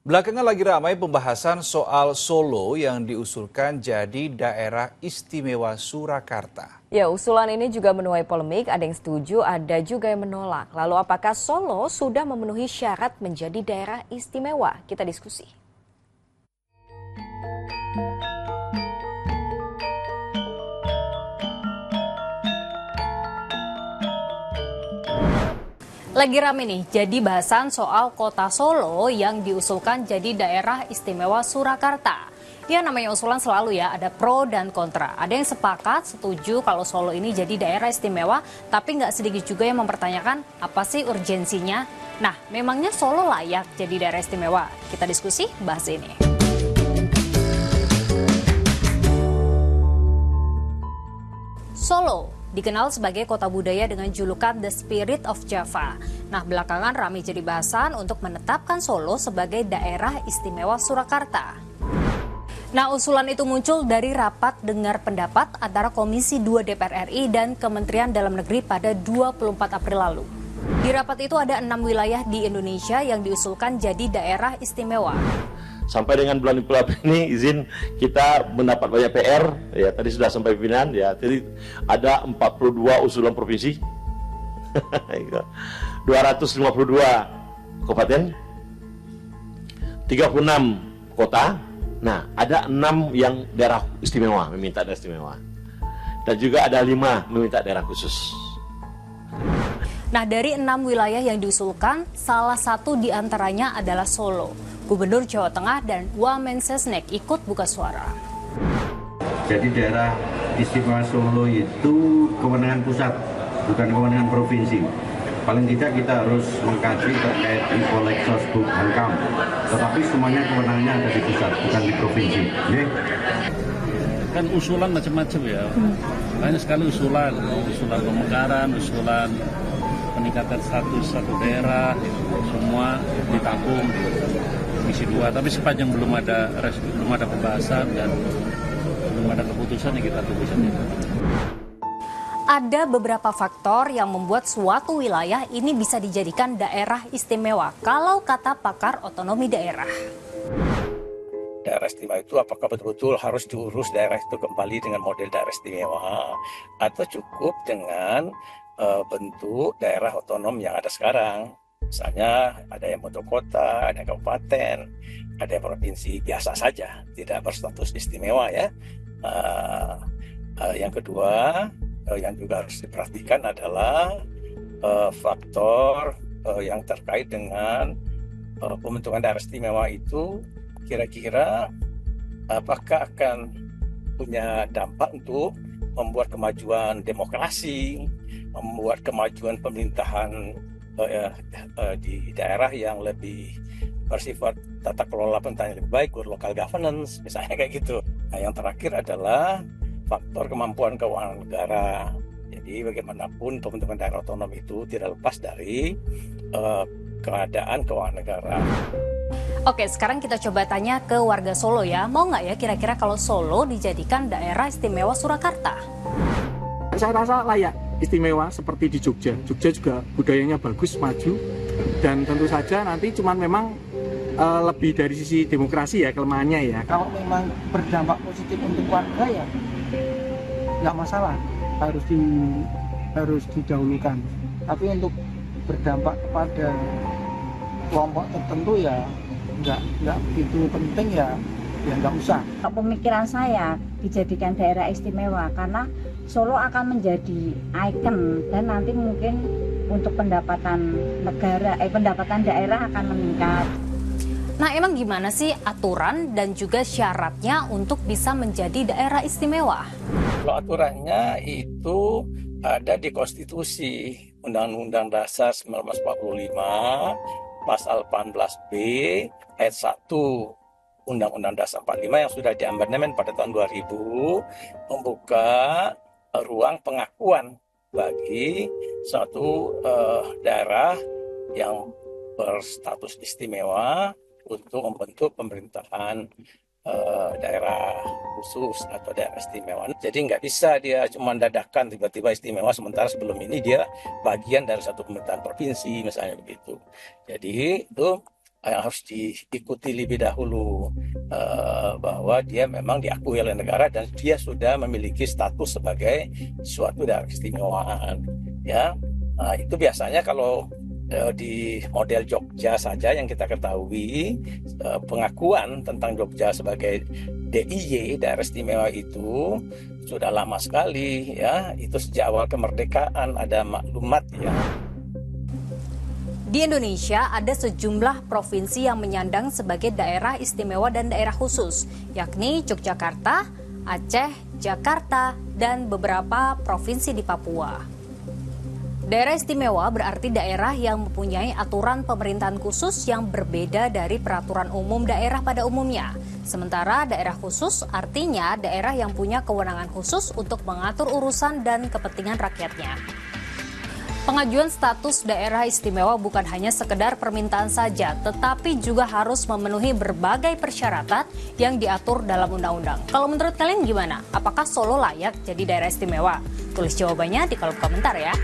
Belakangan lagi ramai pembahasan soal Solo yang diusulkan jadi daerah istimewa Surakarta. Ya, usulan ini juga menuai polemik, ada yang setuju, ada juga yang menolak. Lalu apakah Solo sudah memenuhi syarat menjadi daerah istimewa? Kita diskusi. Lagi rame nih, jadi bahasan soal kota Solo yang diusulkan jadi daerah istimewa Surakarta. Ya namanya usulan selalu ya, ada pro dan kontra. Ada yang sepakat, setuju kalau Solo ini jadi daerah istimewa, tapi nggak sedikit juga yang mempertanyakan apa sih urgensinya. Nah, memangnya Solo layak jadi daerah istimewa? Kita diskusi, bahas ini. Solo dikenal sebagai kota budaya dengan julukan The Spirit of Java. Nah, belakangan ramai jadi bahasan untuk menetapkan Solo sebagai daerah istimewa Surakarta. Nah, usulan itu muncul dari rapat dengar pendapat antara Komisi 2 DPR RI dan Kementerian Dalam Negeri pada 24 April lalu. Di rapat itu ada 6 wilayah di Indonesia yang diusulkan jadi daerah istimewa. Sampai dengan bulan April ini izin kita mendapat banyak PR, ya tadi sudah sampai pimpinan, ya jadi ada 42 usulan provinsi, 252 kabupaten, 36 kota, nah ada 6 yang daerah istimewa, meminta daerah istimewa, dan juga ada 5 meminta daerah khusus. Nah, dari 6 wilayah yang diusulkan, salah satu diantaranya adalah Solo. Gubernur Jawa Tengah dan Wamensesnek ikut buka suara. Jadi daerah istimewa Solo itu kewenangan pusat, bukan kewenangan provinsi. Paling tidak kita harus mengkaji terkait info Lexosbuk Hankam. Tetapi semuanya kewenangannya ada di pusat, bukan di provinsi. Okay? Kan usulan macam-macam ya. Banyak sekali usulan pemekaran, usulan peningkatan status satu daerah, semua ditampung Komisi 2, tapi sepanjang belum ada pembahasan dan belum ada keputusan yang kita tunggu saja. Ada beberapa faktor yang membuat suatu wilayah ini bisa dijadikan daerah istimewa kalau kata pakar otonomi daerah. Daerah istimewa itu apakah betul-betul harus diurus daerah itu kembali dengan model daerah istimewa atau cukup dengan bentuk daerah otonom yang ada sekarang. Misalnya ada yang bentuk kota, ada yang kabupaten, ada yang provinsi biasa saja, tidak berstatus istimewa ya. Yang kedua yang juga harus diperhatikan adalah faktor yang terkait dengan pembentukan daerah istimewa itu kira-kira apakah akan punya dampak untuk membuat kemajuan demokrasi, membuat kemajuan pemerintahan di daerah yang lebih bersifat tata kelola pemerintahan yang lebih baik, good local governance, misalnya kayak gitu. Nah, yang terakhir adalah faktor kemampuan keuangan negara. Jadi bagaimanapun pembentukan daerah otonom itu tidak lepas dari keadaan keuangan negara. Oke, sekarang kita coba tanya ke warga Solo ya. Mau nggak ya kira-kira kalau Solo dijadikan daerah istimewa Surakarta? Saya rasa layak istimewa seperti di Jogja. Jogja juga budayanya bagus, maju, dan tentu saja nanti cuman memang lebih dari sisi demokrasi ya kelemahannya ya. Kalau memang berdampak positif untuk warga ya nggak masalah, harus didahulukan. Tapi untuk berdampak kepada kelompok tertentu ya nggak begitu penting ya nggak usah. Pemikiran saya dijadikan daerah istimewa karena Solo akan menjadi ikon dan nanti mungkin untuk pendapatan daerah akan meningkat. Nah, emang gimana sih aturan dan juga syaratnya untuk bisa menjadi daerah istimewa? Kalau aturannya itu ada di Konstitusi Undang-Undang Dasar 1945 pasal 18B ayat 1 Undang-Undang Dasar 45 yang sudah diamandemen pada tahun 2000 membuka ruang pengakuan bagi suatu daerah yang berstatus istimewa untuk membentuk pemerintahan daerah khusus atau daerah istimewa. Jadi nggak bisa dia cuma dadakan tiba-tiba istimewa sementara sebelum ini dia bagian dari satu pemerintahan provinsi misalnya begitu. Jadi itu yang harus diikuti lebih dahulu, bahwa dia memang diakui oleh negara dan dia sudah memiliki status sebagai suatu daerah keistimewaan. Ya, itu biasanya kalau di model Jogja saja yang kita ketahui, pengakuan tentang Jogja sebagai DIY, daerah istimewa itu sudah lama sekali, ya. Itu sejak awal kemerdekaan ada maklumat, ya. Di Indonesia ada sejumlah provinsi yang menyandang sebagai daerah istimewa dan daerah khusus, yakni Yogyakarta, Aceh, Jakarta, dan beberapa provinsi di Papua. Daerah istimewa berarti daerah yang mempunyai aturan pemerintahan khusus yang berbeda dari peraturan umum daerah pada umumnya. Sementara daerah khusus artinya daerah yang punya kewenangan khusus untuk mengatur urusan dan kepentingan rakyatnya. Pengajuan status daerah istimewa bukan hanya sekedar permintaan saja, tetapi juga harus memenuhi berbagai persyaratan yang diatur dalam undang-undang. Kalau menurut kalian gimana? Apakah Solo layak jadi daerah istimewa? Tulis jawabannya di kolom komentar ya.